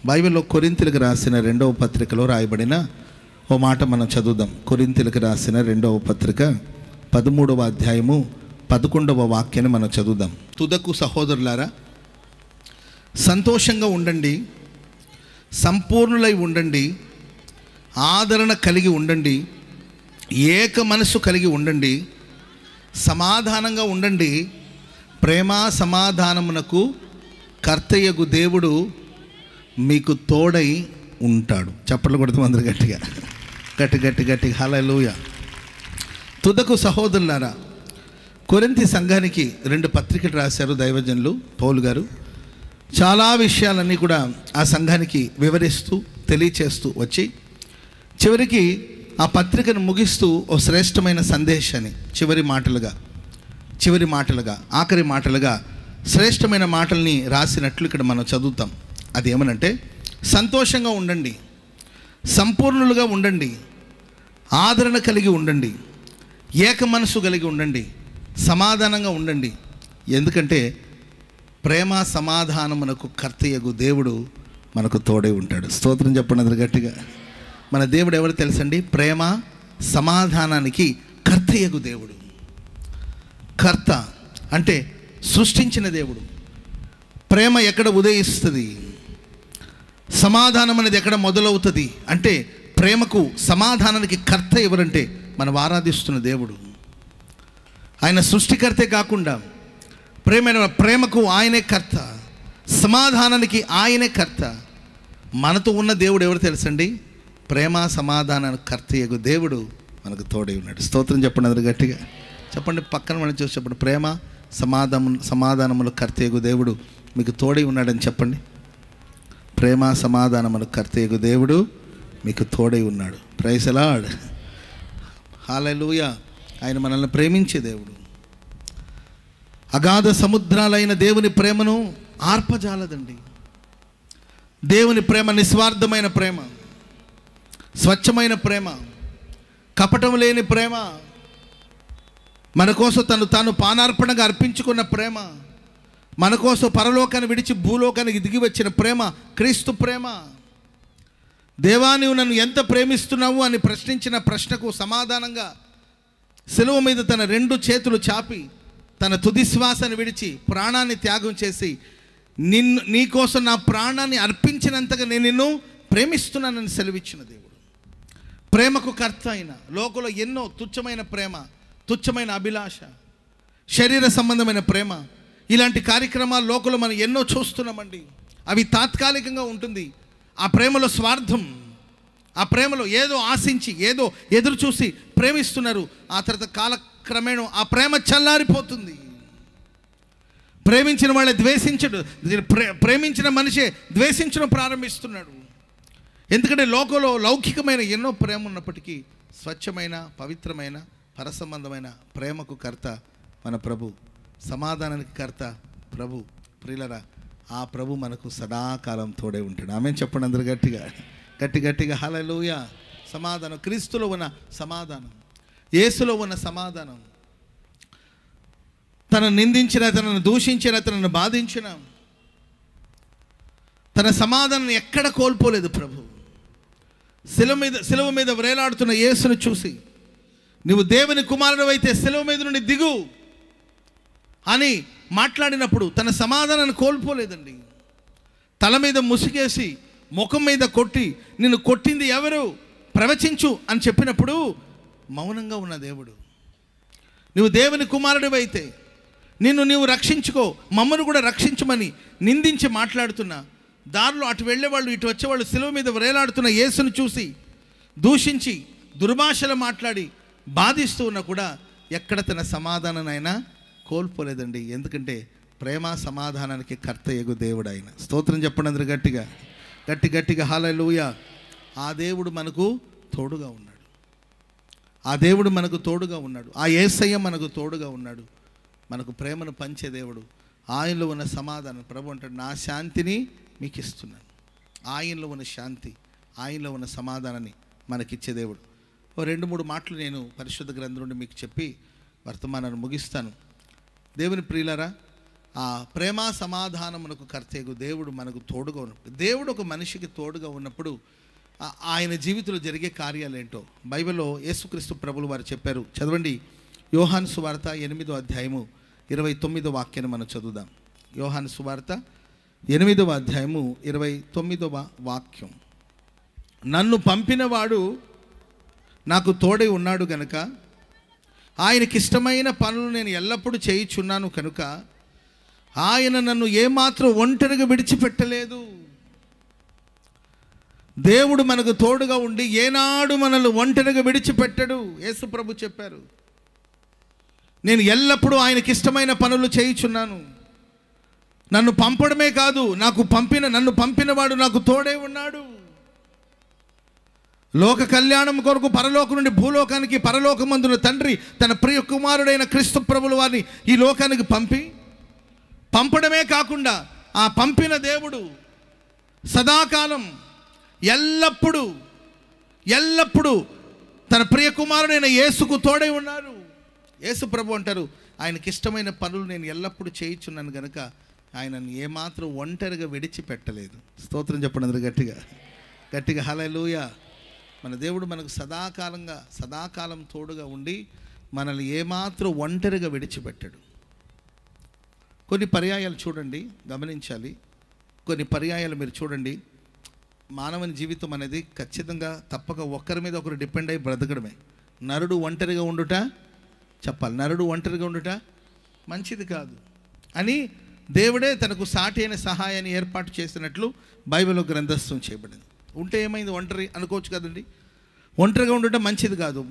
బైబిల్లో కొరింథీయులకు రాసిన 2వ పత్రికలో రాయబడిన ఓ మాట మనం చదువుదాం. కొరింథీయులకు రాసిన 2వ పత్రిక 13వ అధ్యాయము 11వ వాక్యాన్ని మనం చదువుదాం. తుదకు సహోదరులారా, సంతోషంగా ఉండండి, సంపూర్ణులై ఉండండి, ఆదరణ కలిగి ఉండండి, ఏక మనసు కలిగి ఉండండి, సమాధానంగా ఉండండి. ప్రేమ సమాధానమునకు కర్తయ్యగు దేవుడు మీకు తోడై ఉంటాడు. చప్పట్లు కొడుతాం అందరు గట్టిగా, గట్టిగా హల్లెలూయా. తుదకు సహోదరులారా, కొరింథీ సంఘానికి 2 పత్రికలు రాశారు దైవజనులు పౌలు గారు. చాలా విషయాలన్నీ కూడా ఆ సంఘానికి వివరిస్తూ తెలియచేస్తూ వచ్చి చివరికి ఆ పత్రికను ముగిస్తూ ఓ శ్రేష్టమైన సందేశాన్ని చివరి మాటలుగా ఆఖరి మాటలుగా శ్రేష్టమైన మాటల్ని రాసినట్లు ఇక్కడ మనం చదువుతాం. అది ఏమనంటే, సంతోషంగా ఉండండి, సంపూర్ణులుగా ఉండండి, ఆదరణ కలిగి ఉండండి, ఏక మనసు కలిగి ఉండండి, సమాధానంగా ఉండండి. ఎందుకంటే ప్రేమ సమాధానమునకు కర్తయ్యగు దేవుడు మనకు తోడై ఉంటాడు. స్తోత్రం చెప్పండి అందరు గట్టిగా. మన దేవుడు ఎవరు తెలుసండి? ప్రేమ సమాధానానికి కర్తయ్యగు దేవుడు. కర్త అంటే సృష్టించిన దేవుడు. ప్రేమ ఎక్కడ ఉదయిస్తుంది, సమాధానం అనేది ఎక్కడ మొదలవుతుంది అంటే, ప్రేమకు సమాధానానికి కర్త ఎవరంటే మనం ఆరాధిస్తున్న దేవుడు. ఆయన సృష్టికర్తే కాకుండా ప్రేమకు ఆయనే కర్త, సమాధానానికి ఆయనే కర్త. మనతో ఉన్న దేవుడు ఎవరు తెలుసండి? ప్రేమ సమాధానానికి కర్తయ్యగు దేవుడు మనకు తోడై ఉన్నాడు. స్తోత్రం చెప్పండి అందరు గట్టిగా. చెప్పండి, పక్కన మనం చూసి చెప్పండి, ప్రేమ సమాధానములు కర్తయ్యగు దేవుడు మీకు తోడై ఉన్నాడని చెప్పండి. ప్రేమ సమాధానములు కర్తయ్యగు దేవుడు మీకు తోడై ఉన్నాడు. ప్రైజ్ ది లార్డ్, హల్లెలూయా. ఆయన మనల్ని ప్రేమించే దేవుడు. అగాధ సముద్రాలైన దేవుని ప్రేమను ఆర్పజాలదండి. దేవుని ప్రేమ నిస్వార్థమైన ప్రేమ, స్వచ్ఛమైన ప్రేమ, కపటం లేని ప్రేమ, మన కోసం తాను పానార్పణగా అర్పించుకున్న ప్రేమ, మన కోసం పరలోకాన్ని విడిచి భూలోకానికి దిగి వచ్చిన ప్రేమ క్రీస్తు ప్రేమ. దేవా, నీవు నన్ను ఎంత ప్రేమిస్తున్నావు అని ప్రశ్నించిన ప్రశ్నకు సమాధానంగా శిలువ మీద తన 2 చేతులు చాపి తన తుది శ్వాసను విడిచి ప్రాణాన్ని త్యాగం చేసి నీ కోసం నా ప్రాణాన్ని అర్పించినంతగా నేను నిన్ను ప్రేమిస్తున్నానని సెలవిచ్చిన దేవుడు. ప్రేమకు కర్త అయిన లోకంలో ఎన్నో తుచ్చమైన ప్రేమ, తుచ్చమైన అభిలాష, శరీర సంబంధమైన ప్రేమ, ఇలాంటి కార్యక్రమాలు లోకంలో మనం ఎన్నో చూస్తున్నామండి. అవి తాత్కాలికంగా ఉంటుంది. ఆ ప్రేమలో స్వార్థం, ఆ ప్రేమలో ఏదో ఆశించి ఏదో ఎదురు చూసి ప్రేమిస్తున్నారు. ఆ తర్వాత కాలక్రమేణా ఆ ప్రేమ చల్లారిపోతుంది. ప్రేమించిన వాళ్ళే ప్రేమించిన మనిషే ద్వేషించడం ప్రారంభిస్తున్నాడు. ఎందుకంటే లోకంలో లౌకికమైన ఎన్నో ప్రేమ ఉన్నప్పటికీ స్వచ్ఛమైన, పవిత్రమైన, పరసంబంధమైన ప్రేమకు కర్త మన ప్రభు, సమాధానానికి కర్త ప్రభు. ప్రియులరా, ఆ ప్రభు మనకు సదాకాలం తోడే ఉంటాడు. ఆమెన్ చెప్పండి అందరు గట్టిగా హల్లెలూయా. సమాధానం, క్రీస్తులో ఉన్న సమాధానం, యేసులో ఉన్న సమాధానం. తనను నిందించిన, తనను దూషించిన, తనను బాధించిన తన సమాధానం ఎక్కడ కోల్పోలేదు ప్రభు. శిలువ మీద వ్రేలాడుతున్న యేసును చూసి, నువ్వు దేవుని కుమారుడు అయితే శిలువ మీద నుండి దిగు అని మాట్లాడినప్పుడు తన సమాధానాన్ని కోల్పోలేదండి. తల మీద ముసిగేసి ముఖం మీద కొట్టి, నిన్ను కొట్టింది ఎవరు, ప్రవచించు అని చెప్పినప్పుడు మౌనంగా ఉన్న దేవుడు. నువ్వు దేవుని కుమారుడు అయితే నీవు రక్షించుకో, మమ్మను కూడా రక్షించమని నిందించి మాట్లాడుతున్నా, దారిలో అటు వెళ్ళేవాళ్ళు ఇటు వచ్చేవాళ్ళు శిలువ మీద వ్రేలాడుతున్న యేసును చూసి దూషించి దుర్భాషలు మాట్లాడి బాధిస్తూ ఉన్నా కూడా ఎక్కడ తన సమాధానాన్నైనా కోల్పోలేదండి. ఎందుకంటే ప్రేమ సమాధానానికి కర్తయ్యగు దేవుడు ఆయన. స్తోత్రం చెప్పండి అందరు గట్టిగా హల్లెలూయా. ఆ దేవుడు మనకు తోడుగా ఉన్నాడు. ఆ దేవుడు మనకు తోడుగా ఉన్నాడు. ఆ యేసయ్య మనకు తోడుగా ఉన్నాడు. మనకు ప్రేమను పంచే దేవుడు. ఆయనలో ఉన్న సమాధానం ప్రభు అంటాడు, నా శాంతిని మీకు ఇస్తున్నాను. ఆయనలో ఉన్న శాంతి, ఆయనలో ఉన్న సమాధానాన్ని మనకిచ్చే దేవుడు. 2-3 మాటలు నేను పరిశుద్ధ గ్రంథం నుండి మీకు చెప్పి వర్తమానాన్ని ముగిస్తాను. దేవుని ప్రియులారా, ఆ ప్రేమ సమాధానమునకు కర్తయ్యగు దేవుడు మనకు తోడుగా ఉన్నప్పుడు, దేవుడు ఒక మనిషికి తోడుగా ఉన్నప్పుడు ఆయన జీవితంలో జరిగే కార్యాలు ఏంటో బైబిల్లో యేసుక్రీస్తు ప్రభులు వారు చెప్పారు. చదవండి, యోహాను సువార్త 8వ అధ్యాయము 29వ వాక్యాన్ని మనం చదువుదాం. యోహాను సువార్త 8వ అధ్యాయము 29వ వాక్యం. నన్ను పంపినవాడు నాకు తోడై ఉన్నాడు గనుక ఆయనకిష్టమైన పనులు నేను ఎల్లప్పుడూ చేయుచున్నాను కనుక ఆయన నన్ను ఏమాత్రం ఒంటరిగా విడిచిపెట్టలేదు. దేవుడు మనకు తోడుగా ఉండి ఏనాడు మనల్ని ఒంటరిగా విడిచిపెట్టడు. యేసు ప్రభు చెప్పారు, నేను ఎల్లప్పుడూ ఆయనకిష్టమైన పనులు చేయుచున్నాను. నన్ను పంపడమే కాదు, నన్ను పంపినవాడు నాకు తోడే ఉన్నాడు. లోక కళ్యాణం కొరకు పరలోకం నుండి భూలోకానికి పరలోకమందున తండ్రి తన ప్రియ కుమారుడైన క్రీస్తు ప్రభుల వారిని ఈ లోకానికి పంపడమే కాకుండా ఆ పంపిన దేవుడు సదాకాలం ఎల్లప్పుడూ తన ప్రియ కుమారుడైన యేసుకు తోడై ఉన్నారు. యేసు ప్రభు అంటారు, ఆయనకి ఇష్టమైన పనులు నేను ఎల్లప్పుడూ చేయించున్నాను కనుక ఆయనను ఏమాత్రం ఒంటరిగా విడిచిపెట్టలేదు. స్తోత్రం చెప్పండి అందరూ గట్టిగా హల్లెలూయా. మన దేవుడు మనకు సదాకాలం తోడుగా ఉండి మనల్ని ఏమాత్రం ఒంటరిగా విడిచిపెట్టాడు. కొన్ని పర్యాయాలు చూడండి, గమనించాలి. కొన్ని పర్యాయాలు మీరు చూడండి, మానవుని జీవితం అనేది ఖచ్చితంగా తప్పక ఒకరి మీద ఒకరు డిపెండ్ అయ్యి బ్రతకడమే. నరుడు ఒంటరిగా ఉండుట చెప్పాలి, నరుడు ఒంటరిగా ఉండుట మంచిది కాదు అని దేవుడే తనకు సాటి అయిన సహాయాన్ని ఏర్పాటు చేసినట్లు బైబిల్లో గ్రంథస్థం చేయబడింది. ఉంటే ఏమైంది, ఒంటరి అనుకోవచ్చు కదండి. ఒంటరిగా ఉండటం మంచిది కాదు.